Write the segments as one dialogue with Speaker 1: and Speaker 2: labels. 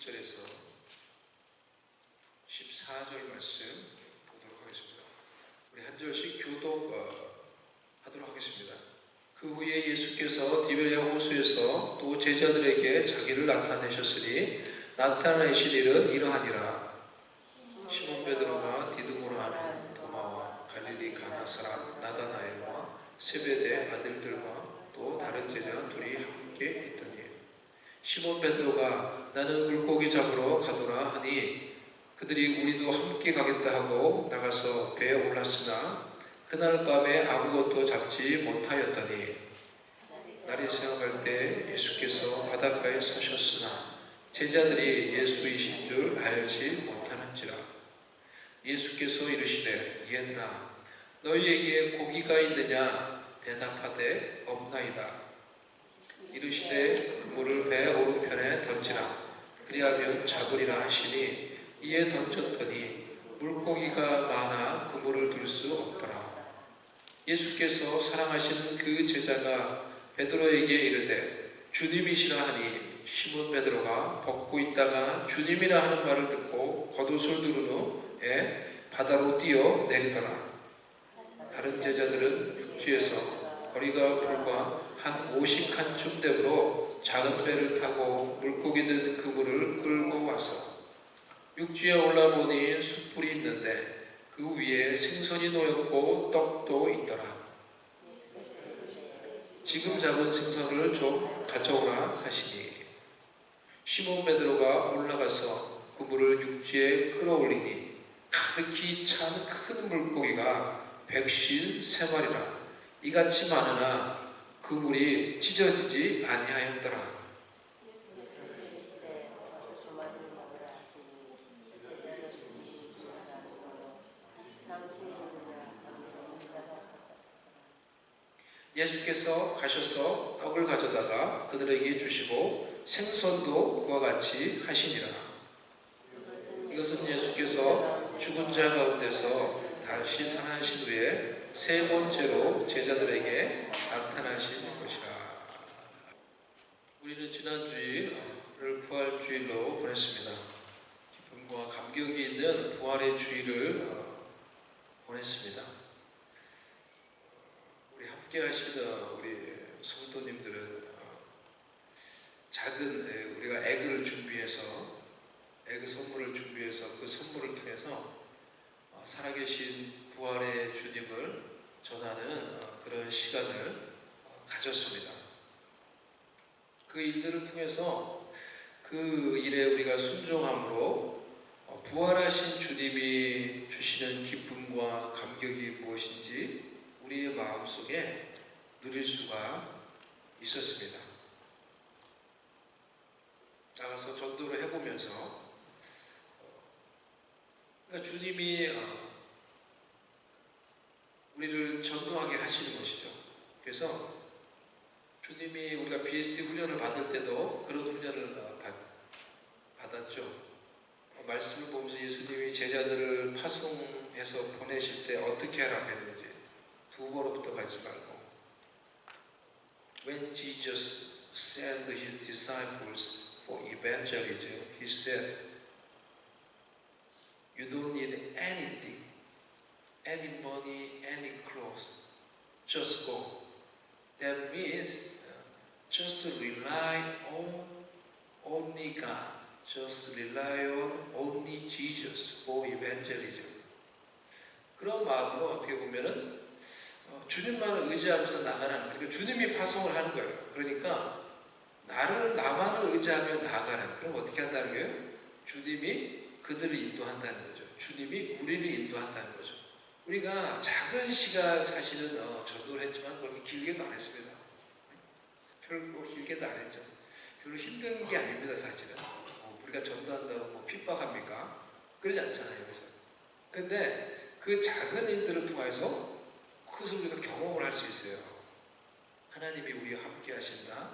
Speaker 1: 1절에서 14절 말씀 보도록 하겠습니다. 우리 한 절씩 교독하도록 하겠습니다. 그 후에 예수께서 디베랴 호수에서 또 제자들에게 자기를 나타내셨으니 나타내신 일은 이러하니라. 시몬 베드로가 디두모라 하는 도마와 갈릴리 가나 사람 나다나엘과 세베대 아들들과 또 다른 제자 둘이 함께 있더니 시몬 베드로가 나는 물고기 잡으러 가노라 하니 그들이 우리도 함께 가겠다 하고 나가서 배에 올랐으나 그날 밤에 아무것도 잡지 못하였더니 날이 새어갈 때 예수께서 바닷가에 서셨으나 제자들이 예수이신 줄 알지 못하는지라. 예수께서 이르시되 얘들아 너희에게 고기가 있느냐 대답하되 없나이다. 이르시되 그물을 배 오른편에 던지라 그리하면 잡으리라 하시니 이에 던졌더니 물고기가 많아 그물을 들 수 없더라. 예수께서 사랑하시는 그 제자가 베드로에게 이르되 주님이시라 하니 시몬 베드로가 벗고 있다가 주님이라 하는 말을 듣고 겉옷을 두른 후에 바다로 뛰어 내리더라. 다른 제자들은 뒤에서 거리가 불과 한 50칸쯤 되므로 작은 배를 타고 물고기 드는 그물을 끌고 와서 육지에 올라보니 숯불이 있는데 그 위에 생선이 놓였고 떡도 있더라. 지금 잡은 생선을 좀 가져오라 하시니 시몬 베드로가 올라가서 그물을 육지에 끌어올리니 가득히 찬 큰 물고기가 153마리라 이같이 많으나 그물이 찢어지지 아니하였더라. 예수께서 가셔서 떡을 가져다가 그들에게 주시고 생선도 그와 같이 하시니라. 이것은 예수께서 죽은 자 가운데서 다시 살아나신 후에 세 번째로 제자들에게 나타나신 것이라. 우리는 지난 주일을 부활주일로 보냈습니다. 기쁨과 감격이 있는 부활의 주일을 보냈습니다. 우리 함께 하시는 우리 성도님들은 작은 우리가 에그를 준비해서 에그 선물을 준비해서 그 선물을 통해서 살아계신 부활의 주님을 전하는 그런 시간을 가졌습니다. 그 일들을 통해서 그 일에 우리가 순종함으로 부활하신 주님이 주시는 기쁨과 감격이 무엇인지 우리의 마음속에 누릴 수가 있었습니다. 나가서 전도를 해보면서 그러니까 주님이 우리를 전도하게 하시는 것이죠. 그래서 주님이 우리가 BST 훈련을 받을 때도 그런 훈련을 받았죠. 말씀을 보면서 예수님이 제자들을 파송해서 보내실 때 어떻게 하라고 했는지 두 번부터 가지 말고 When Jesus sent his disciples for evangelism, he said, you don't need anything, any money, any clothes, just go. That means just rely on only God, just rely on only Jesus for evangelism. 그런 마음으로 어떻게 보면은 주님만을 의지하면서 나가라는, 그러니까 주님이 파송을 하는 거예요. 그러니까 나만을 의지하며 나가라는. 그럼 어떻게 한다는 거예요? 주님이 그들을 인도한다는 거죠. 주님이 우리를 인도한다는 거죠. 우리가 작은 시간 사실은 전도를 했지만 그렇게 길게도 안 했습니다. 별로 길게도 안 했죠. 별로 힘든 게 아닙니다, 사실은. 우리가 전도한다고 뭐 핍박합니까? 그러지 않잖아요, 여기서. 근데 그 작은 일들을 통해서 그것을 우리가 경험을 할 수 있어요. 하나님이 우리와 함께 하신다.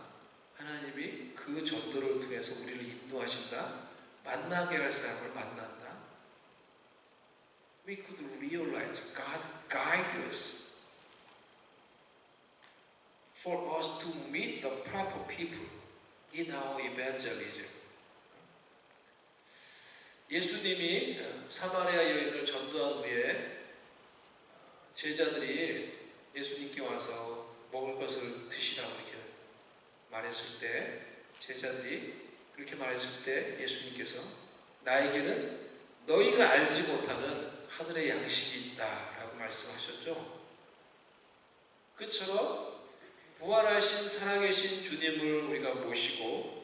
Speaker 1: 하나님이 그 전도를 통해서 우리를 인도하신다. 만나게 할 사람을 만난다. We could realize God guides us for us to meet the proper people in our evangelism. 예수님이 사마리아 여인을 전도한 후에 제자들이 예수님께 와서 먹을 것을 드시라고 이렇게 말했을 때, 제자들이 그렇게 말했을 때 예수님께서 나에게는 너희가 알지 못하는 하늘의 양식이 있다라고 말씀하셨죠. 그처럼 부활하신 살아계신 주님을 우리가 모시고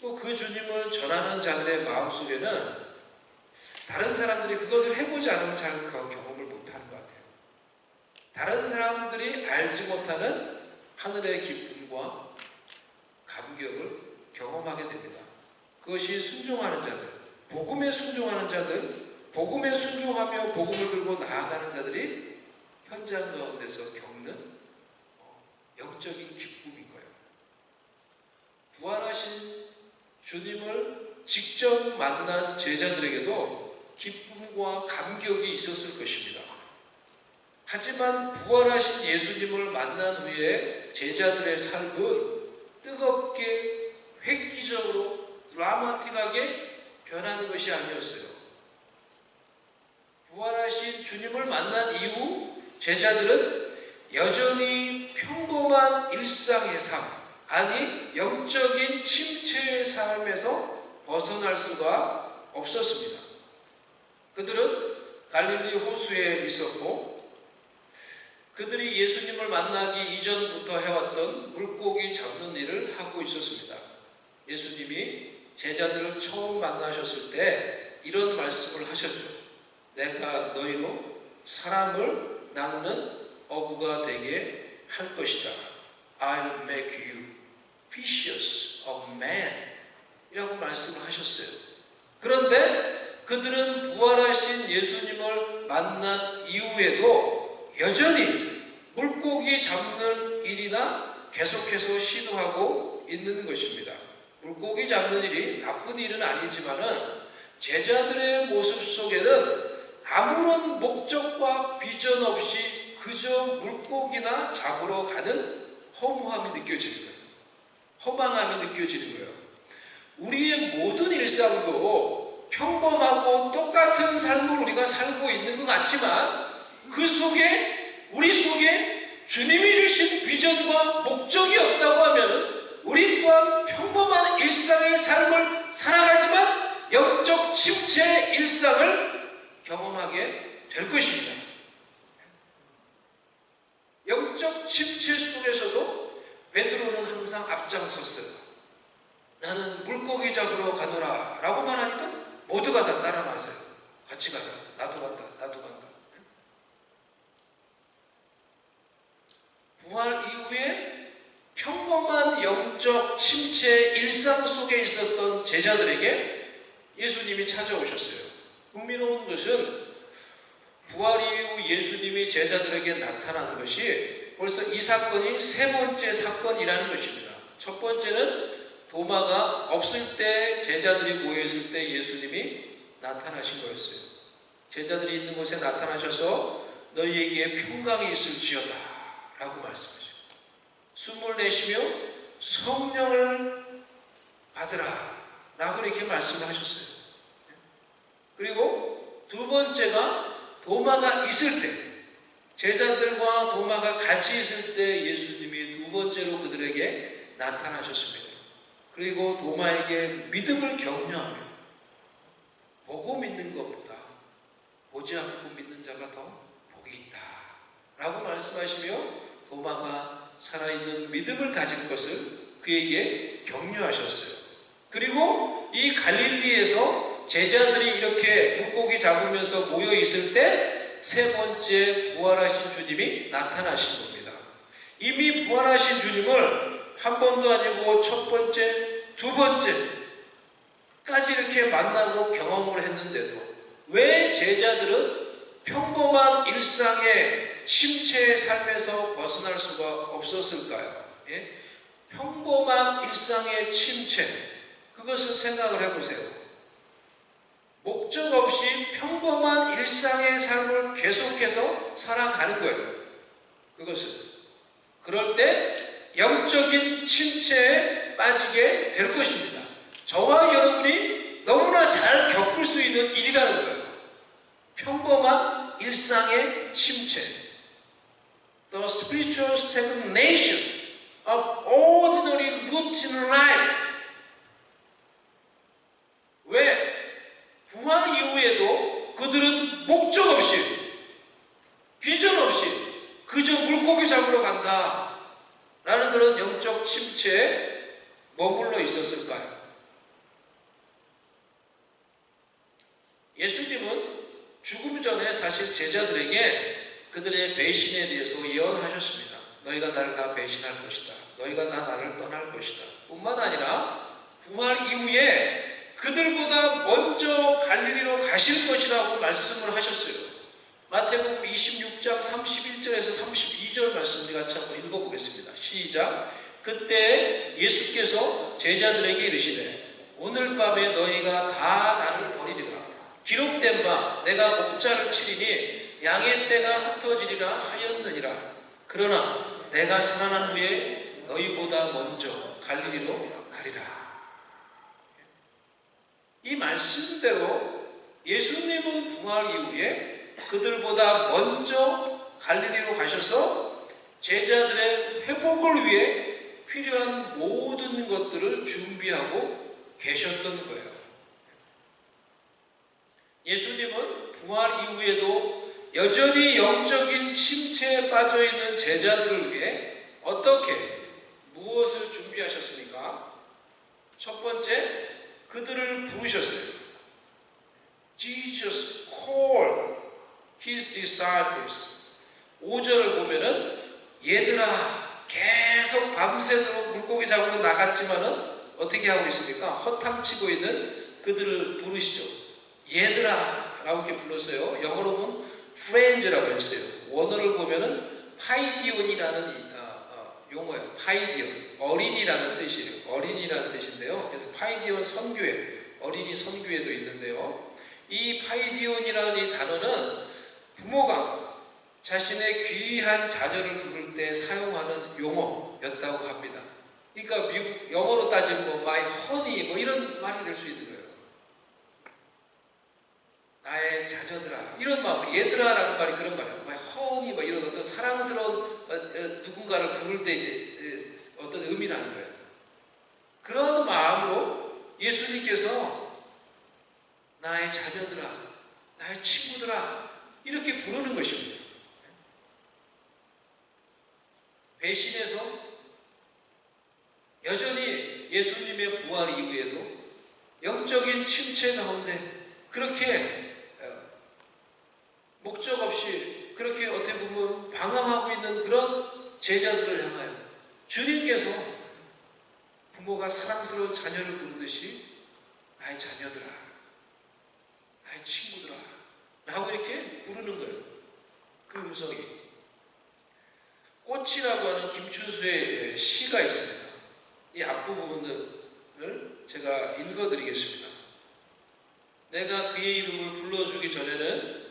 Speaker 1: 또 그 주님을 전하는 자들의 마음속에는 다른 사람들이 그것을 해보지 않으면 잘 경험을 못하는 것 같아요. 다른 사람들이 알지 못하는 하늘의 기쁨과 감격을 경험하게 됩니다. 그것이 순종하는 자들, 복음에 순종하는 자들, 복음에 순종하며 복음을 들고 나아가는 자들이 현장 가운데서 겪는 영적인 기쁨인 거예요. 부활하신 주님을 직접 만난 제자들에게도 기쁨과 감격이 있었을 것입니다. 하지만 부활하신 예수님을 만난 후에 제자들의 삶은 뜨겁게 획기적으로 드라마틱하게 변한 것이 아니었어요. 부활하신 주님을 만난 이후 제자들은 여전히 평범한 일상의 삶, 아니 영적인 침체의 삶에서 벗어날 수가 없었습니다. 그들은 갈릴리 호수에 있었고 그들이 예수님을 만나기 이전부터 해왔던 물고기 잡는 일을 하고 있었습니다. 예수님이 제자들을 처음 만나셨을 때 이런 말씀을 하셨죠. 내가 너희로 사람을 나누는 어부가 되게 할 것이다. I'll make you fishers of men 이라고 말씀을 하셨어요. 그런데 그들은 부활하신 예수님을 만난 이후에도 여전히 물고기 잡는 일이나 계속해서 시도하고 있는 것입니다. 물고기 잡는 일이 나쁜 일은 아니지만은 제자들의 모습 속에는 아무런 목적과 비전 없이 그저 물고기나 잡으러 가는 허무함이 느껴지는 거예요. 허망함이 느껴지는 거예요. 우리의 모든 일상도 평범하고 똑같은 삶을 우리가 살고 있는 것 같지만 그 속에 우리 속에 주님이 주신 비전과 목적이 없다고 하면 우리 또한 평범한 일상의 삶을 살아가지만 영적 침체의 일상을 경험하게 될 것입니다. 영적 침체 속에서도 베드로는 항상 앞장섰어요. 나는 물고기 잡으러 가노라 라고 말하니까 모두가 다 따라 나서요. 같이 가자. 나도 간다. 나도 간다. 부활 이후에 평범한 영적 침체 일상 속에 있었던 제자들에게 예수님이 찾아오셨어요. 흥미로운 것은 부활 이후 예수님이 제자들에게 나타나는 것이 벌써 이 사건이 세 번째 사건이라는 것입니다. 첫 번째는 도마가 없을 때 제자들이 모여있을 때 예수님이 나타나신 거였어요. 제자들이 있는 곳에 나타나셔서 너희에게 평강이 있을지어다 라고 말씀하시고 숨을 내쉬며 성령을 받으라 라고 이렇게 말씀을 하셨어요. 그리고 두 번째가 도마가 있을 때 제자들과 도마가 같이 있을 때 예수님이 두 번째로 그들에게 나타나셨습니다. 그리고 도마에게 믿음을 격려하며 보고 믿는 것보다 보지 않고 믿는 자가 더 복이 있다 라고 말씀하시며 도마가 살아있는 믿음을 가진 것을 그에게 격려하셨어요. 그리고 이 갈릴리에서 제자들이 이렇게 물고기 잡으면서 모여 있을 때 세 번째 부활하신 주님이 나타나신 겁니다. 이미 부활하신 주님을 한 번도 아니고 첫 번째, 두 번째까지 이렇게 만나고 경험을 했는데도 왜 제자들은 평범한 일상의 침체의 삶에서 벗어날 수가 없었을까요? 예? 평범한 일상의 침체, 그것을 생각을 해보세요. 목적 없이 평범한 일상의 삶을 계속해서 살아가는 거예요. 그것은 그럴 때 영적인 침체에 빠지게 될 것입니다. 저와 여러분이 너무나 잘 겪을 수 있는 일이라는 거예요. 평범한 일상의 침체. The spiritual stagnation of ordinary routine life. 왜? 부활 이후에도 그들은 목적 없이, 비전 없이 그저 물고기 잡으러 간다 라는 그런 영적 침체에 머물러 있었을까요? 예수님은 죽음 전에 사실 제자들에게 그들의 배신에 대해서 예언하셨습니다. 너희가 나를 다 배신할 것이다. 너희가 나를 떠날 것이다. 뿐만 아니라 부활 이후에 그들보다 먼저 갈릴리로 가실 것이라고 말씀을 하셨어요. 마태복음 26장 31절에서 32절 말씀 우리 같이 한번 읽어보겠습니다. 시작. 그때 예수께서 제자들에게 이르시되 오늘 밤에 너희가 다 나를 버리리라. 기록된 바 내가 목자를 치리니 양의 떼가 흩어지리라 하였느니라. 그러나 내가 살아난 후에 너희보다 먼저 갈릴리로 가리라. 이 말씀대로 예수님은 부활 이후에 그들보다 먼저 갈릴리로 가셔서 제자들의 회복을 위해 필요한 모든 것들을 준비하고 계셨던 거예요. 예수님은 부활 이후에도 여전히 영적인 침체에 빠져있는 제자들을 위해 무엇을 준비하셨습니까? 첫 번째, 그들을 부르셨어요. Jesus called his disciples. 5절을 보면은 얘들아, 계속 밤새도록 물고기 잡으러 나갔지만은 어떻게 하고 있습니까? 허탕치고 있는 그들을 부르시죠. 얘들아 라고 이렇게 불렀어요. 영어로 보면 friends라고 했어요. 원어를 보면은 파이디온이라는 용어예요. 파이디온, 어린이라는 뜻이에요. 어린이라는 뜻인데요. 그래서 파이디온 선교회, 어린이 선교회도 있는데요. 이 파이디온이라는 이 단어는 부모가 자신의 귀한 자녀를 부를 때 사용하는 용어였다고 합니다. 그러니까 미국 영어로 따지면 뭐 my honey 뭐 이런 말이 될 수 있는 거예요. 나의 자녀들아, 이런 마음, 얘들아라는 말이 그런 말이에요. my honey 뭐 이런 어떤 사랑스러운 누군가를 부를 때 이제 어떤 의미라는 거예요. 그런 마음으로 예수님께서 나의 자녀들아, 나의 친구들아 이렇게 부르는 것입니다. 배신해서 여전히 예수님의 부활 이후에도 영적인 침체 가운데 그렇게 목적 없이 그렇게 어떻게 보면 방황하고 있는 그런 제자들을 향하여 주님께서 부모가 사랑스러운 자녀를 부르듯이 나의 자녀들아, 나의 친구들아 라고 이렇게 부르는 거예요. 그 음성이. 꽃이라고 하는 김춘수의 시가 있습니다. 이 앞부분을 제가 읽어드리겠습니다. 내가 그의 이름을 불러주기 전에는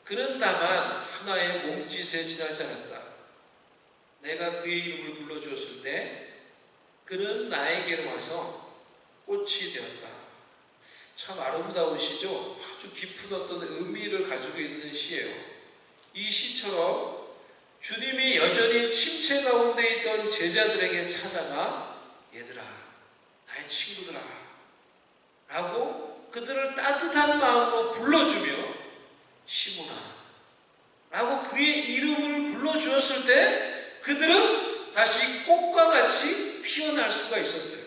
Speaker 1: 그는 다만 하나의 몸짓에 지나지 않았다. 내가 그의 이름을 불러주었을 때 그는 나에게로 와서 꽃이 되었다. 참 아름다운 시죠. 아주 깊은 어떤 의미를 가지고 있는 시예요. 이 시처럼 주님이 여전히 침체 가운데 있던 제자들에게 찾아가 얘들아, 나의 친구들아 라고 그들을 따뜻한 마음으로 불러주며 시몬아 라고 그의 이름을 불러주었을 때 그들은 다시 꽃과 같이 피어날 수가 있었어요.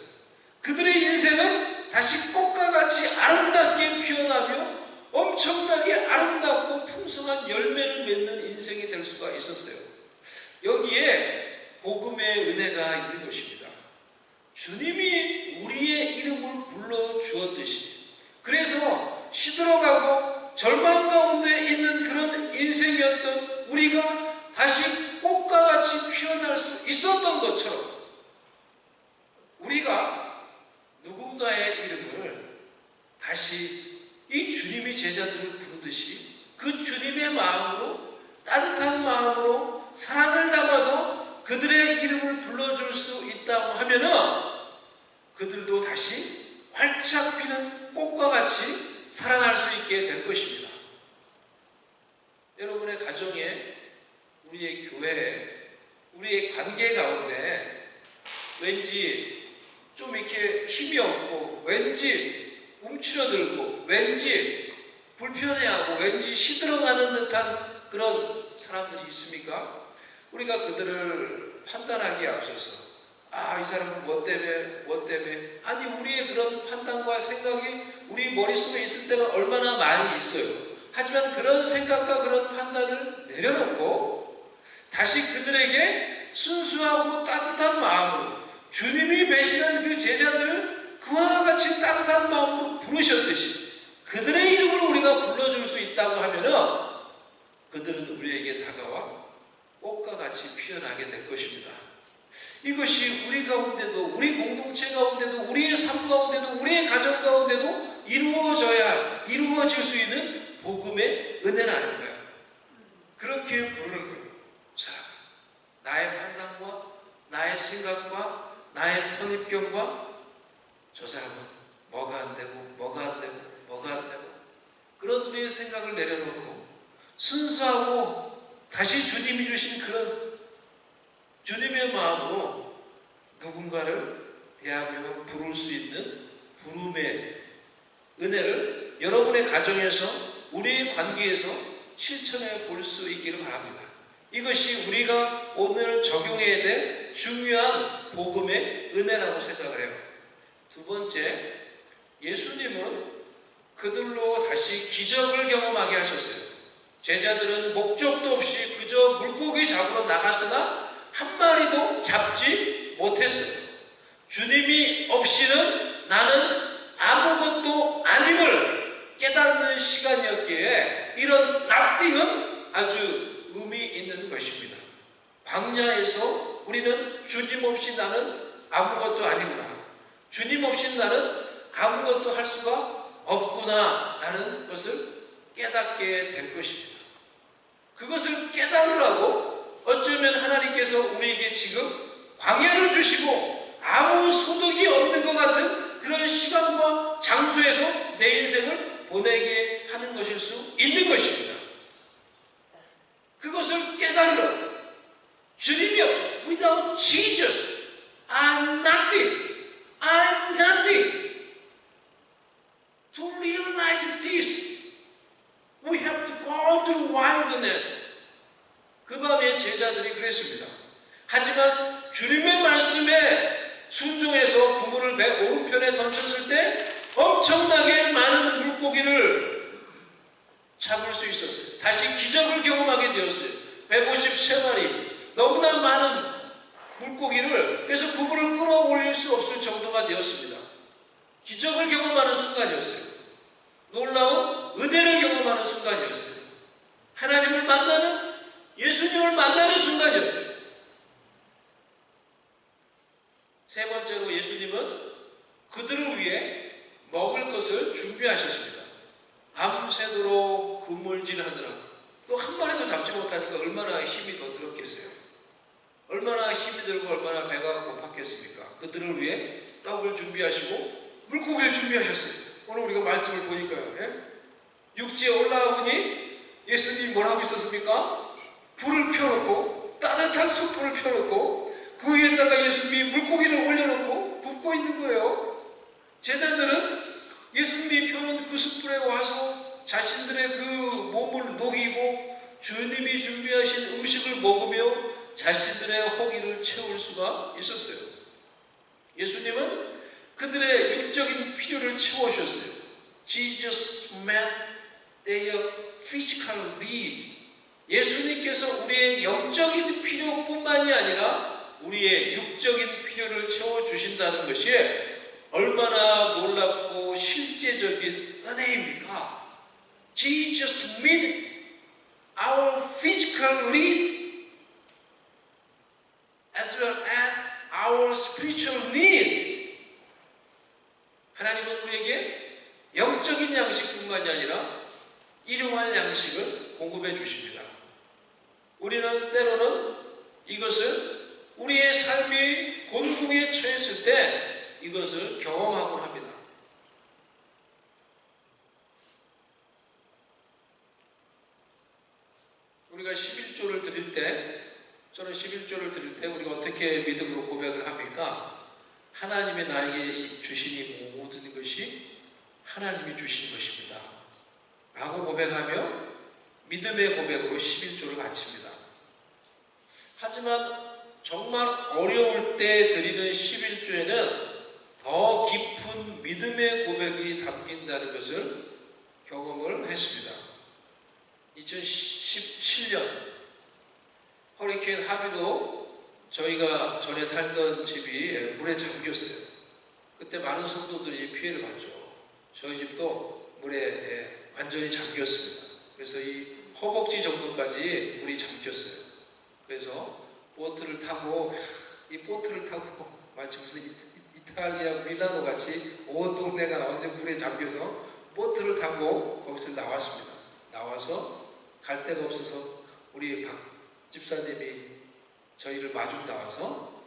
Speaker 1: 그들의 인생은 다시 꽃과 같이 아름답게 피어나며 엄청나게 아름답고 풍성한 열매를 맺는 인생이 될 수가 있었어요. 여기에 복음의 은혜가 있는 것입니다. 주님이 우리의 이름을 불러주었듯이, 그래서 시들어가고 절망 가운데 있는 그런 인생이었던 우리가 다시 꽃과 같이 피어날 수 있었던 것처럼 우리가 누군가의 이름을 다시 이 주님이 제자들을 부르듯이 그 주님의 마음으로, 따뜻한 마음으로 사랑을 담아서 그들의 이름을 불러줄 수 있다고 하면은 그들도 다시 활짝 피는 꽃과 같이 살아날 수 있게 될 것입니다. 여러분의 가정에, 우리의 교회에, 우리의 관계 가운데 왠지 좀 이렇게 힘이 없고, 왠지 움츠러들고, 왠지 불편해하고, 왠지 시들어가는 듯한 그런 사람들이 있습니까? 우리가 그들을 판단하기에 앞서서 이 사람은 뭐 때문에 아니, 우리의 그런 판단과 생각이 우리 머릿속에 있을 때가 얼마나 많이 있어요. 하지만 그런 생각과 그런 판단을 내려놓고 다시 그들에게 순수하고 따뜻한 마음으로, 주님이 배신한 그 제자들을 그와 같이 따뜻한 마음으로 부르셨듯이 그들의 이름으로 우리가 불러줄 수 있다고 하면은 그들은 우리에게 다가와 꽃과 같이 피어나게 될 것입니다. 이것이 우리 가운데도, 우리 공동체 가운데도, 우리의 삶 가운데도, 우리의 가정 가운데도 이루어질 수 있는 복음의 은혜라는 거예요. 그렇게 부르는 거예요. 자, 나의 판단과 나의 생각과 나의 선입견과 저 사람은 뭐가 안 되고 그런 우리의 생각을 내려놓고 순수하고 다시 주님이 주신 그런 주님의 마음으로 누군가를 대하며 부를 수 있는 부름의 은혜를 여러분의 가정에서, 우리의 관계에서 실천해 볼 수 있기를 바랍니다. 이것이 우리가 오늘 적용해야 될 중요한 복음의 은혜라고 생각을 해요. 두 번째, 예수님은 그들로 다시 기적을 경험하게 하셨어요. 제자들은 목적도 없이 그저 물고기 잡으러 나갔으나 한 마리도 잡지 못했어요. 주님이 없이는 나는 아무것도 아님을 깨닫는 시간이었기에 이런 납득은 아주 의미 있는 것입니다. 광야에서 우리는 주님 없이 나는 아무것도 아니구나, 주님 없이 나는 아무것도 할 수가 없구나 라는 것을 깨닫게 될 것입니다. 그것을 깨달으라고 어쩌면 하나님께서 우리에게 지금 광야를 주시고 아무 소득이 없는 것 같은 그런 시간과 장소에서 내 인생을 보내게 하는 것일 수 있는 것입니다. 그것을 깨달으라고. 주님이 없어서 Without Jesus, I'm nothing. I'm nothing. To realize this, we have to go to wilderness. 그 밤에 제자들이 그랬습니다. 하지만 주님의 말씀에 순종해서 그물을 배 오른편에 던졌을 때 엄청나게 많은 물고기를 잡을 수 있었어요. 다시 기적을 경험하게 되었어요. 153마리, 너무나 많은 물고기를, 그래서 그물을 끌어올릴 수 없을 정도가 되었습니다. 기적을 경험하는 순간이었어요. 놀라운 은혜를 경험하는 순간이었어요. 하나님을 만나는, 예수님을 만나는 순간이었어요. 세 번째로 예수님은 그들을 위해 먹을 것을 준비하셨습니다. 밤새도록 그물질하느라 또 한 마리도 잡지 못하니까 얼마나 힘이 더 들었겠어요. 얼마나 힘이 들고 얼마나 배가 고팠겠습니까? 그들을 위해 떡을 준비하시고 물고기를 준비하셨어요. 오늘 우리가 말씀을 보니까요. 육지에 올라오니 예수님이 뭘 하고 있었습니까? 불을 펴놓고, 따뜻한 숯불을 펴놓고 그 위에다가 예수님이 물고기를 올려놓고 굽고 있는 거예요. 제자들은 예수님이 펴놓은 그 숯불에 와서 자신들의 그 몸을 녹이고 주님이 준비하신 음식을 먹으며 자신들의 허기를 채울 수가 있었어요. 예수님은 그들의 육적인 필요를 채워주셨어요. Jesus met their physical need. 예수님께서 우리의 영적인 필요뿐만이 아니라 우리의 육적인 필요를 채워주신다는 것이 얼마나 놀랍고 실제적인 은혜입니까? Jesus met our physical need as well as our spiritual needs. 하나님은 우리에게 영적인 양식뿐만이 아니라 일용할 양식을 공급해 주십니다. 우리는 때로는 이것을 우리의 삶이 곤궁에 처했을 때 이것을 경험하곤 합니다. 11조를 드릴 때 우리가 어떻게 믿음으로 고백을 합니까? 하나님이 나에게 주신 이 모든 것이 하나님이 주신 것입니다 라고 고백하며 믿음의 고백으로 11조를 바칩니다. 하지만 정말 어려울 때 드리는 11조에는 더 깊은 믿음의 고백이 담긴다는 것을 경험을 했습니다. 2017년 허리케인 하비로 저희가 전에 살던 집이 물에 잠겼어요. 그때 많은 성도들이 피해를 봤죠. 저희 집도 물에 완전히 잠겼습니다. 그래서 이 허벅지 정도까지 물이 잠겼어요. 그래서 보트를 타고 마치 무슨 이탈리아 밀라노 같이 온 동네가 완전 물에 잠겨서 보트를 타고 거기서 나왔습니다. 나와서 갈 데가 없어서 우리 박 집사님이 저희를 마중 나와서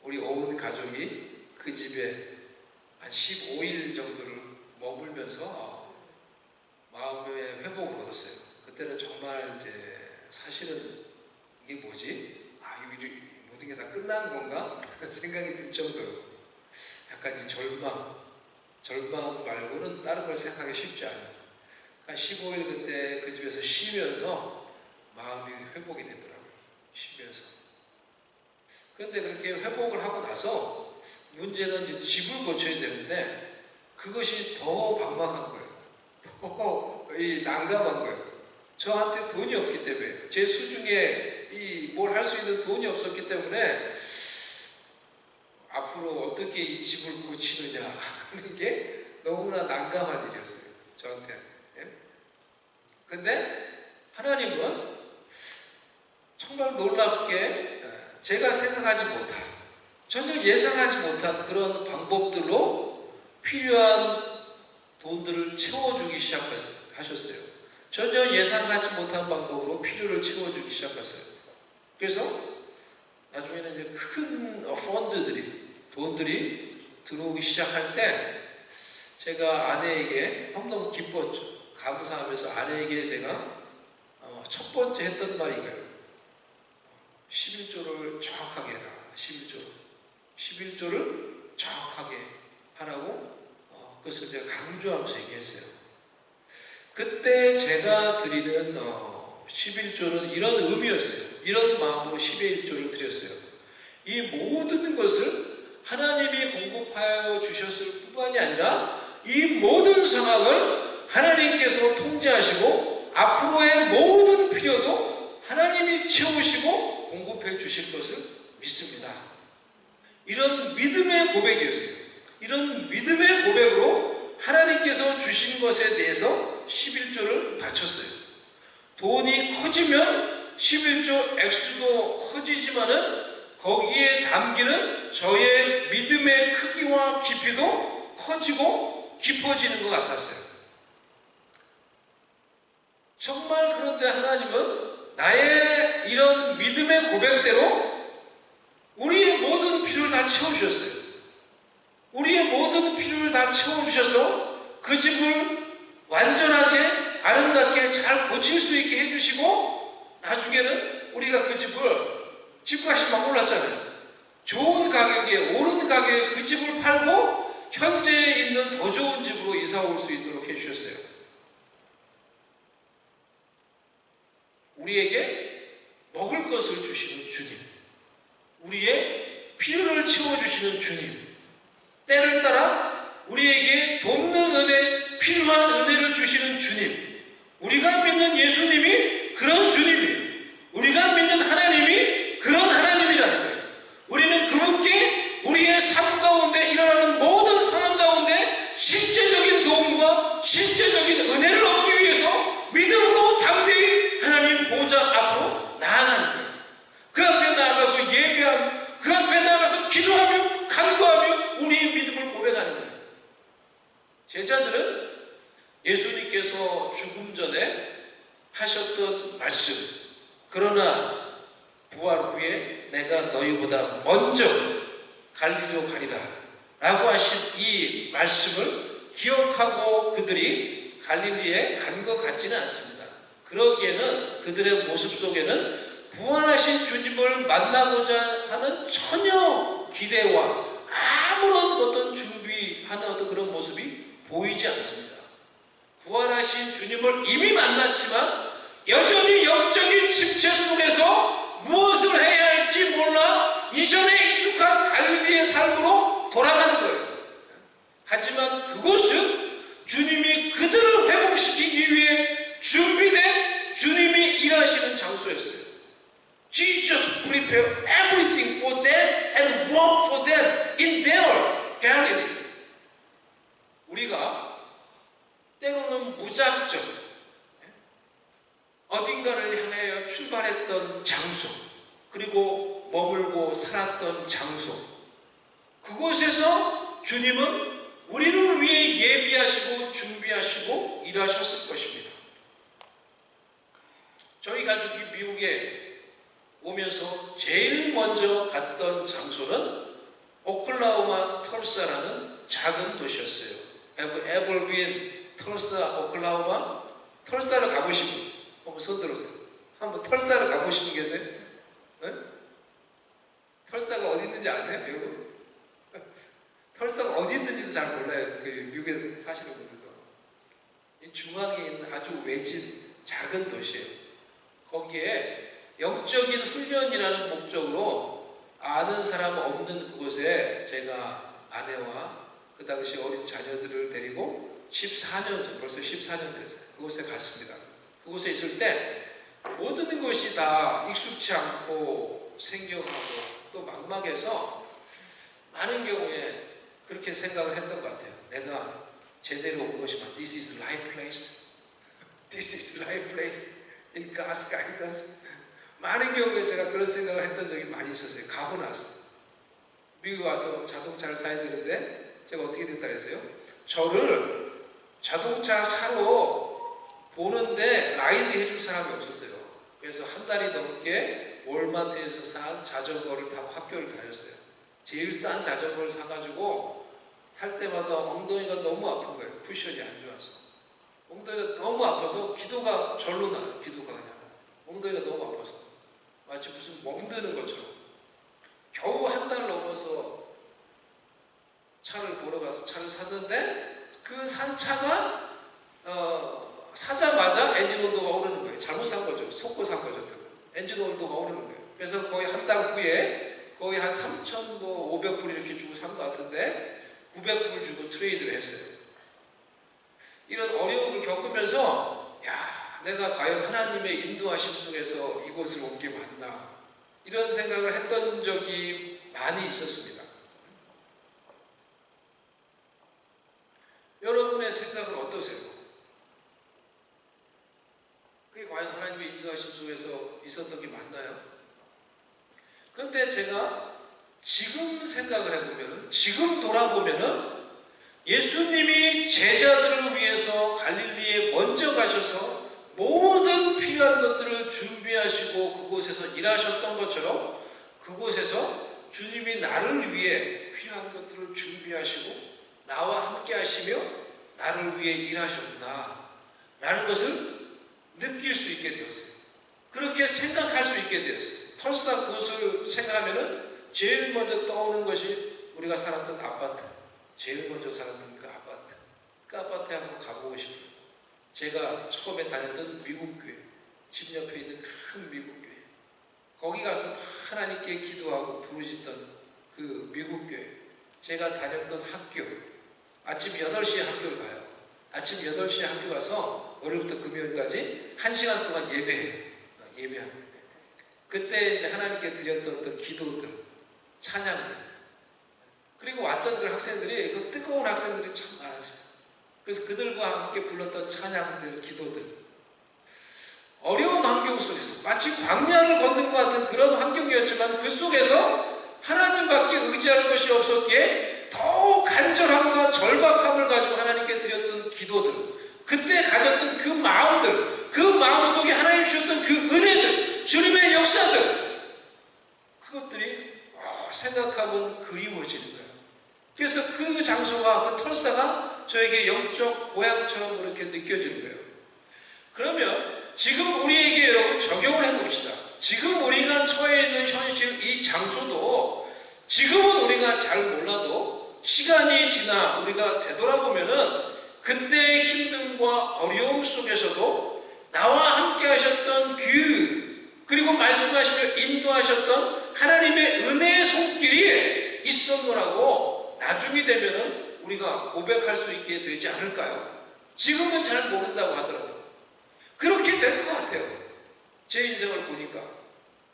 Speaker 1: 우리 온 가족이 그 집에 한 15일 정도를 머물면서 마음의 회복을 얻었어요. 그때는 정말 이제 사실은 이게 뭐지? 이 모든 게 다 끝나는 건가? 생각이 들 정도로 약간 이 절망 말고는 다른 걸 생각하기 쉽지 않아요. 한 15일 그때 그 집에서 쉬면서 마음이 회복이 되더라고요. 쉬면서. 그런데 그렇게 회복을 하고 나서 문제는 이제 집을 고쳐야 되는데 그것이 더 막막한 거예요. 더 난감한 거예요. 저한테 돈이 없기 때문에 제 수중에 뭘 할 수 있는 돈이 없었기 때문에 앞으로 어떻게 이 집을 고치느냐 하는 게 너무나 난감한 일이었어요. 저한테. 근데 하나님은 정말 놀랍게 제가 생각하지 못한, 전혀 예상하지 못한 그런 방법들로 필요한 돈들을 채워주기 시작하셨어요. 전혀 예상하지 못한 방법으로 필요를 채워주기 시작했어요. 그래서 나중에는 이제 큰 돈들이 들어오기 시작할 때 제가 아내에게 너무너무 기뻤죠. 감사하면서 아내에게 제가 첫 번째 했던 말이 이거예요. 11조를 정확하게 해라. 11조를 정확하게 하라고 그것을 제가 강조하면서 얘기했어요. 그때 제가 드리는 11조는 이런 의미였어요. 이런 마음으로 11조를 드렸어요. 이 모든 것을 하나님이 공급하여 주셨을 뿐만이 아니라 이 모든 상황을 하나님께서 통제하시고 앞으로의 모든 필요도 하나님이 채우시고 공급해 주실 것을 믿습니다. 이런 믿음의 고백이었어요. 이런 믿음의 고백으로 하나님께서 주신 것에 대해서 11조를 바쳤어요. 돈이 커지면 11조 액수도 커지지만은 거기에 담기는 저의 믿음의 크기와 깊이도 커지고 깊어지는 것 같았어요. 정말 그런데 하나님은 나의 이런 믿음의 고백대로 우리의 모든 필요를 다 채워주셨어요. 우리의 모든 필요를 다 채워주셔서 그 집을 완전하게 아름답게 잘 고칠 수 있게 해주시고 나중에는 우리가 그 집을 집값이 막 올랐잖아요. 좋은 가격에 오른 가격에 그 집을 팔고 현재 있는 더 좋은 집으로 이사 올 수 있도록 해주셨어요. 우리에게 먹을 것을 주시는 주님, 우리의 필요를 채워주시는 주님, 때를 따라 우리에게 돕는 은혜, 필요한 은혜를 주시는 주님, 우리가 믿는 예수님이 그런 주님이에요. 우리가 믿는 하나님이 그런 하나님이라는 거예요. 우리는 그분께 우리의 삶 가운데 일어나는 모든 상황 가운데 실제적인 도움과 실제적인 은혜를 얻기 위해서 믿음으로 담대히 하나님 보좌 앞으로 나아가는 거예요. 그 앞에 나아가서 예배하며 그 앞에 나아가서 기도하며 간구하며 우리의 믿음을 고백하는 거예요. 제자들은 예수님께서 죽음 전에 하셨던 말씀, 그러나 부활 후에 내가 너희보다 먼저 갈릴리로 가리라 라고 하신 이 말씀을 기억하고 그들이 갈릴리에 간 것 같지는 않습니다. 그러기에는 그들의 모습 속에는 부활하신 주님을 만나고자 하는 전혀 기대와 아무런 어떤 준비하는 어떤 그런 모습이 보이지 않습니다. 부활하신 주님을 이미 만났지만 여전히 영적인 침체 속에서 무엇을 해야 할지 몰라 이전에 익숙한 갈릴리의 삶으로 돌아가는 거예요. 하지만 그곳은 주님이 그들을 회복시키기 위해 준비된 주님이 일하시는 장소였어요. Jesus prepared everything for them and worked for them in their Galilee. 우리가 때로는 무작정 어딘가를 향하여 출발했던 장소, 그리고 머물고 살았던 장소, 그곳에서 주님은 우리를 위해 예비하시고 준비하시고 일하셨을 것입니다. 저희 가족이 미국에 오면서 제일 먼저 갔던 장소는 오클라호마 털사라는 작은 도시였어요. 에버빈, 털사, 오클라호마. 털사를 가보신 분 한번 손 들어보세요. 한번 털사를 가보신 분 계세요? 네? 털사가 어디 있는지 아세요? 여러분? 털사가 어디 있는지도 잘 몰라요. 그 미국에 사시는 분들도. 이 중앙에 있는 아주 외진 작은 도시예요. 거기에 영적인 훈련이라는 목적으로 아는 사람 없는 그곳에 제가 아내와 그 당시 어린 자녀들을 데리고 14년 전, 벌써 14년 됐어요. 그곳에 갔습니다. 그곳에 있을 때 모든 것이 다 익숙치 않고 생경하고 또 막막해서 많은 경우에 그렇게 생각을 했던 것 같아요. 내가 제대로 온 것이면 This is right place. This is right place. In God's guidance. 많은 경우에 제가 그런 생각을 했던 적이 많이 있었어요. 가고 나서. 미국 와서 자동차를 사야 되는데 제가 어떻게 됐다 그랬어요? 저를 자동차 사러 보는데 라이드 해줄 사람이 없었어요. 그래서 한 달이 넘게 월마트에서 산 자전거를 타고 학교를 다녔어요. 제일 싼 자전거를 사가지고 탈 때마다 엉덩이가 너무 아픈 거예요. 쿠션이 안 좋아서. 엉덩이가 너무 아파서 기도가 절로 나요. 기도가 그냥. 엉덩이가 너무 아파서. 마치 무슨 멍드는 것처럼. 겨우 한 달 넘어서 차를 보러 가서 차를 샀는데 그 산 차가 사자마자 엔진 온도가 오르는 거예요. 잘못 산 거죠. 속고 산 거죠. 엔진 온도가 오르는 거예요. 그래서 거의 한 달 후에 거의 한 3,500불 이렇게 주고 산 것 같은데 900불 주고 트레이드를 했어요. 이런 어려움을 겪으면서 야, 내가 과연 하나님의 인도하심 속에서 이곳을 온 게 맞나 이런 생각을 했던 적이 많이 있었습니다. 여러분의 생각은 어떠세요? 그게 과연 하나님의 인도하심 속에서 있었던 게 맞나요? 그런데 제가 지금 생각을 해보면, 지금 돌아보면 예수님이 제자들을 위해서 갈릴리에 먼저 가셔서 모든 필요한 것들을 준비하시고 그곳에서 일하셨던 것처럼 그곳에서 주님이 나를 위해 필요한 것들을 준비하시고 나와 함께 하시며 나를 위해 일하셨구나 라는 것을 느낄 수 있게 되었어요. 그렇게 생각할 수 있게 되었어요. 털사 그것을 생각하면 제일 먼저 떠오르는 것이 우리가 살았던 아파트, 제일 먼저 살았던 그 아파트. 그 아파트에 한번 가보고 싶어요. 제가 처음에 다녔던 미국 교회, 집 옆에 있는 큰 미국 교회, 거기 가서 하나님께 기도하고 부르짖던 그 미국 교회, 제가 다녔던 학교, 아침 8시에 학교를 가요. 아침 8시에 학교 가서 월요일부터 금요일까지 1시간 동안 예배해요. 예배합니다. 그때 이제 하나님께 드렸던 어떤 기도들, 찬양들, 그리고 왔던 그 학생들이, 그 뜨거운 학생들이 참 많았어요. 그래서 그들과 함께 불렀던 찬양들, 기도들, 어려운 환경 속에서 마치 광야를 걷는 것 같은 그런 환경이었지만 그 속에서 하나님밖에 의지할 것이 없었기에 더욱 간절함과 절박함을 가지고 하나님께 드렸던 기도들, 그때 가졌던 그 마음들, 그 마음속에 하나님 주셨던 그 은혜들, 주님의 역사들, 그것들이 생각하면 그리워지는 거예요. 그래서 그 장소가, 그 털사가 저에게 영적 고향처럼 그렇게 느껴지는 거예요. 그러면 지금 우리에게 여러분 적용을 해봅시다. 지금 우리가 처해 있는 현실, 이 장소도 지금은 우리가 잘 몰라도 시간이 지나 우리가 되돌아보면은 그때의 힘듦과 어려움 속에서도 나와 함께 하셨던 그리고 말씀하시며 인도하셨던 하나님의 은혜의 손길이 있었노라고 나중이 되면은 우리가 고백할 수 있게 되지 않을까요? 지금은 잘 모른다고 하더라도 그렇게 될 것 같아요. 제 인생을 보니까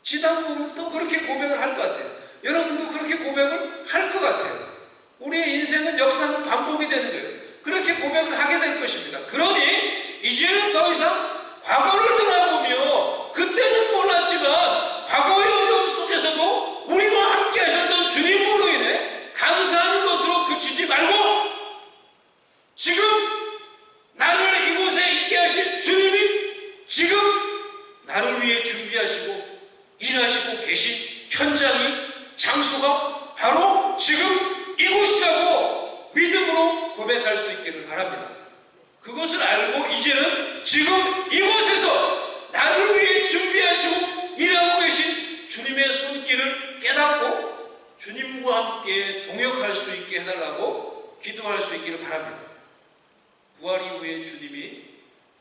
Speaker 1: 지다 보면 또 그렇게 고백을 할 것 같아요. 여러분도 그렇게 고백을 할 것 같아요. 우리의 인생은 역사는 반복이 되는 거예요. 그렇게 고백을 하게 될 것입니다. 그러니 이제는 더 이상 과거를 돌아보며 그때는 몰랐지만 과거의 어려움 속에서도 우리와 함께 하셨던 주님으로 인해 감사하는 것으로 그치지 말고 지금 나를 이곳에 있게 하신 주님이 지금 나를 위해 준비하시고 일하시고 계신 현장이 장소가 바로 지금 이곳이라고 믿음으로 고백할 수 있기를 바랍니다. 그것을 알고 이제는 지금 이곳에서 나를 위해 준비하시고 일하고 계신 주님의 손길을 깨닫고 주님과 함께 동역할 수 있게 해달라고 기도할 수 있기를 바랍니다. 부활 이후에 주님이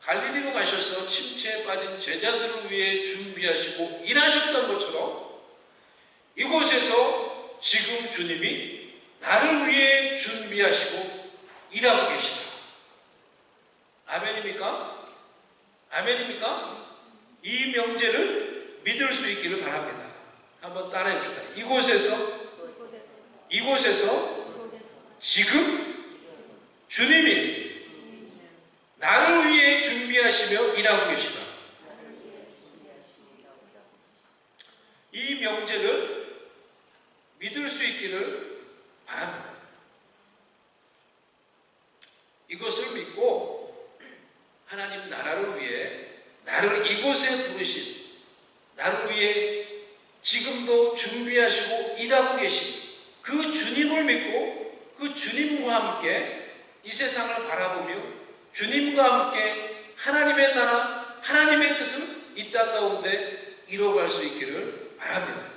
Speaker 1: 갈릴리로 가셔서 침체에 빠진 제자들을 위해 준비하시고 일하셨던 것처럼 이곳에서 지금 주님이 나를 위해 준비하시고 일하고 계시다. 아멘입니까? 아멘입니까? 이 명제를 믿을 수 있기를 바랍니다. 한번 따라해 봅시다. 이곳에서 지금 주님이 나를 위해 준비하시며 일하고 계시다. 이 명제를 믿을 수 있기를 바랍니다. 이것을 믿고 하나님 나라를 위해 나를 이곳에 부르신, 나를 위해 지금도 준비하시고 일하고 계신 그 주님을 믿고 그 주님과 함께 이 세상을 바라보며 주님과 함께 하나님의 나라, 하나님의 뜻을 이 땅 가운데 이루어갈 수 있기를 바랍니다.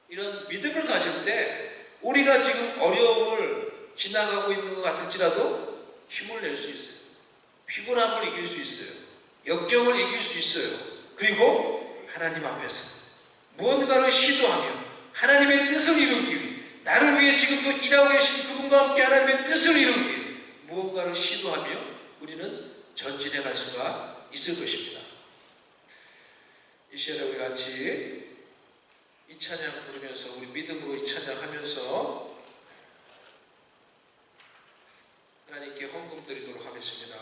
Speaker 1: 이런 믿음을 가질 때 우리가 지금 어려움을 지나가고 있는 것 같을지라도 힘을 낼 수 있어요. 피곤함을 이길 수 있어요. 역경을 이길 수 있어요. 그리고 하나님 앞에서 무언가를 시도하며 하나님의 뜻을 이루기 위해 나를 위해 지금도 일하고 계신 그분과 함께 하나님의 뜻을 이루기 위해 무언가를 시도하며 우리는 전진해 갈 수가 있을 것입니다. 이 시간에 우리 같이 이 찬양 부르면서 우리 믿음으로 이 찬양하면서 하나님께 헌금 드리도록 하겠습니다.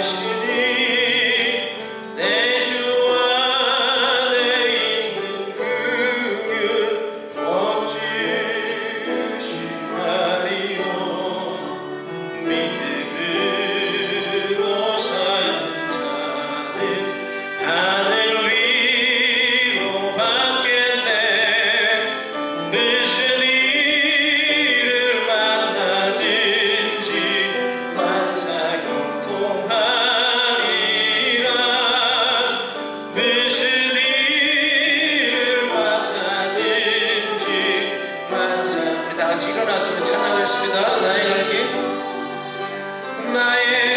Speaker 2: 하시네 나의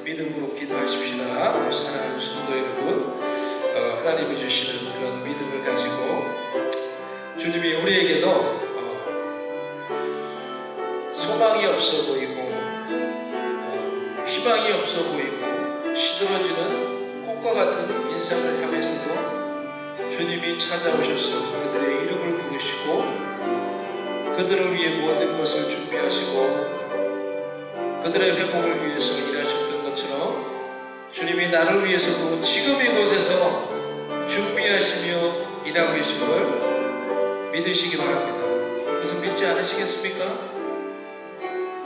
Speaker 1: 믿음으로 기도하십시다. 사랑하는 성도 여러분, 하나님이 주시는 그런 믿음을 가지고 주님이 우리에게도 소망이 없어 보이고 희망이 없어 보이고 시들어지는 꽃과 같은 인생을 향해서도 주님이 찾아오셔서 그들의 이름을 부르시고 그들을 위해 모든 것을 준비하시고 그들의 회복을 위해서 일하셨던 것처럼 주님이 나를 위해서도 지금 이곳에서 준비하시며 일하고 계심을 믿으시기 바랍니다. 그래서 믿지 않으시겠습니까?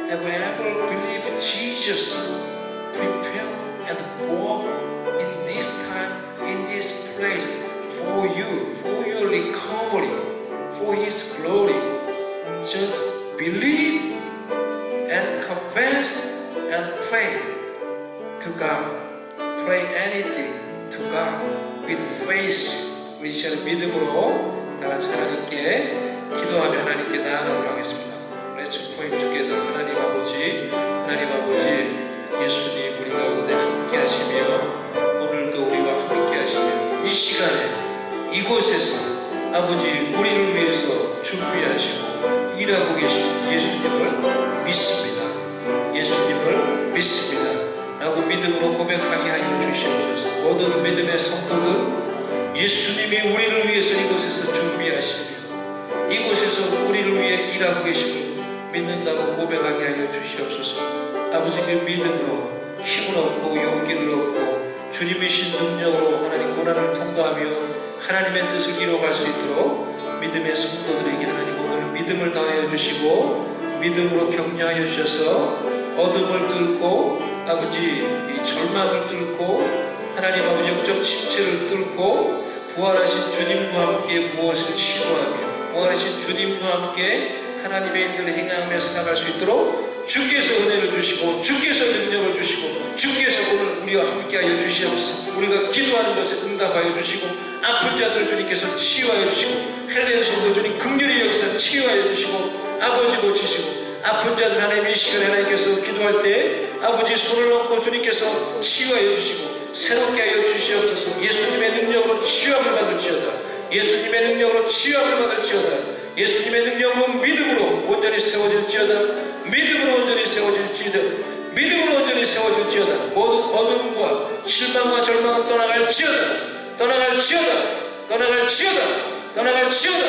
Speaker 1: Have you ever believed Jesus prepare and walk in this time, in this place for you, for your recovery, for His glory? Just believe and confess and pray to God. Pray anything to God with faith. 우리 시간에 믿음으로 다같이 하나님께 기도하며 하나님께 나아가도록 하겠습니다. Let's pray together. 하나님 아버지, 예수님 우리 가운데 함께 하시며 오늘도 우리와 함께 하시며 이 시간에 이곳에서 아버지 우리를 위해서 준비하시고 일하고 계신 예수님을 믿습니다. 라고 믿음으로 고백하게 하여 주시옵소서. 모든 믿음의 성도들 예수님이 우리를 위해서 이곳에서 준비하시며 이곳에서 우리를 위해 일하고 계심을 믿는다고 고백하게 하여 주시옵소서. 아버지 그 믿음으로 힘을 얻고 용기를 얻고 주님이신 능력으로 하나님 고난을 통과하며 하나님의 뜻을 이루어갈 수 있도록 믿음의 성도들에게 하나님 오늘 믿음을 더하여 주시고 믿음으로 격려하여 주셔서 어둠을 뚫고 아버지 이 절망을 뚫고 하나님 아버지 영적 침체를 뚫고 부활하신 주님과 함께 무엇을 시도하며 부활하신 주님과 함께 하나님의 일들을 행하며 살아갈 수 있도록 주께서 은혜를 주시고 주께서 능력을 주시고 주께서 오늘 우리와 함께하여 주시옵소서. 우리가 기도하는 것에 응답하여 주시고 아픈 자들 주님께서 치유하여 주시고 헬렌 성도 주님 긍휼히 여기서 치유하여 주시고 아버지 고치시고 아픈 자들 하나님의 시간에 하나님께서 기도할 때 아버지 손을 얹고 주님께서 치유하여 주시고 새롭게 하여 주시옵소서. 예수님의 능력으로 치유함을 받을지어다. 예수님의 능력으로 치유함을 받을지어다. 예수님의 능력으로 믿음으로 온전히 세워질지어다. 믿음으로 온전히 세워질지어다. 믿음으로 온전히 세워질지어다. 모든 어둠과 실망과 절망은 떠나갈지어다. 떠나갈지어다. 떠나갈지어다. 떠나갈지어다.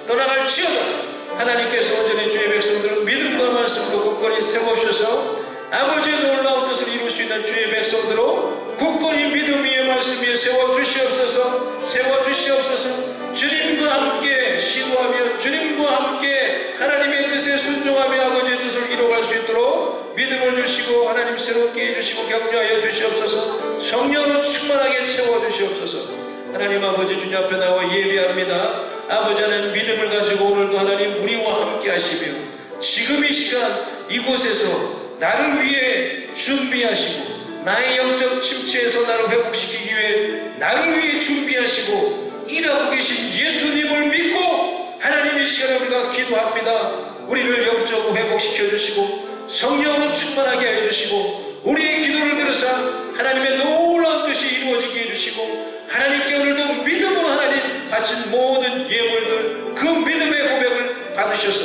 Speaker 1: 떠나갈지어다. 하나님께서 온전히 주의 백성들을 믿음과 말씀으로 굳건히 세우셔서 아버지의 놀라운 뜻을 이룰 수 있는 주의 백성들로 굳건히 믿음 위에 말씀 위에 세워주시옵소서. 세워주시옵소서. 주님과 함께 시도하며 주님과 함께 하나님의 뜻에 순종하며 아버지의 뜻을 이루어갈 수 있도록 믿음을 주시고 하나님 새롭게 해주시고 격려하여 주시옵소서. 성령으로 충만하게 채워주시옵소서. 하나님 아버지 주님 앞에 나와 예배합니다. 아버지 하나님 믿음을 가지고 오늘도 하나님 우리와 함께 하시며 지금 이 시간 이곳에서 나를 위해 준비하시고 나의 영적 침체에서 나를 회복시키기 위해 나를 위해 준비하시고 일하고 계신 예수님을 믿고 하나님 이 시간에 우리가 기도합니다. 우리를 영적으로 회복시켜 주시고 성령으로 충만하게 해 주시고 우리의 기도를 들으사 하나님의 놀라운 뜻이 이루어지게 해주시고 하나님께 오늘도 믿음으로 하나님 바친 모든 예물들 그 믿음의 고백을 받으셔서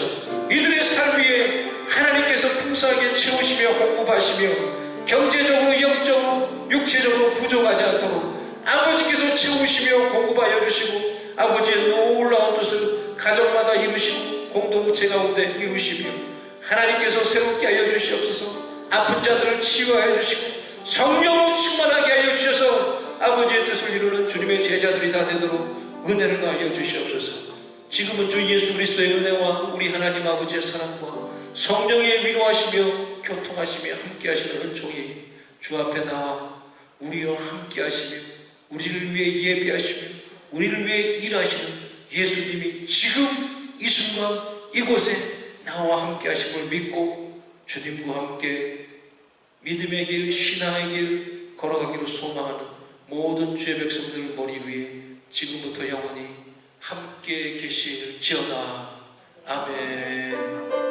Speaker 1: 이들의 삶 위에 하나님께서 풍성하게 채우시며 공급하시며 경제적으로 영적으로 육체적으로 부족하지 않도록 아버지께서 채우시며 공급하여 주시고 아버지의 놀라운 뜻을 가정마다 이루시고 공동체 가운데 이루시며 하나님께서 새롭게 하여 주시옵소서. 아픈 자들을 치유하여 주시고 성령으로 충만하게 하여 주셔서 아버지의 뜻을 이루는 주님의 제자들이 다 되도록 은혜를 더하여 주시옵소서. 지금은 주 예수 그리스도의 은혜와 우리 하나님 아버지의 사랑과 성령의 위로하시며 교통하시며 함께 하시는 은총이 주 앞에 나와 우리와 함께 하시며 우리를 위해 예비하시며 우리를 위해 일하시는 예수님이 지금 이 순간 이곳에 나와 함께 하심을 믿고 주님과 함께 믿음의 길, 신앙의 길 걸어가기로 소망하는 모든 주의 백성들 머리 위에 지금부터 영원히 함께 계실지어다. 아멘.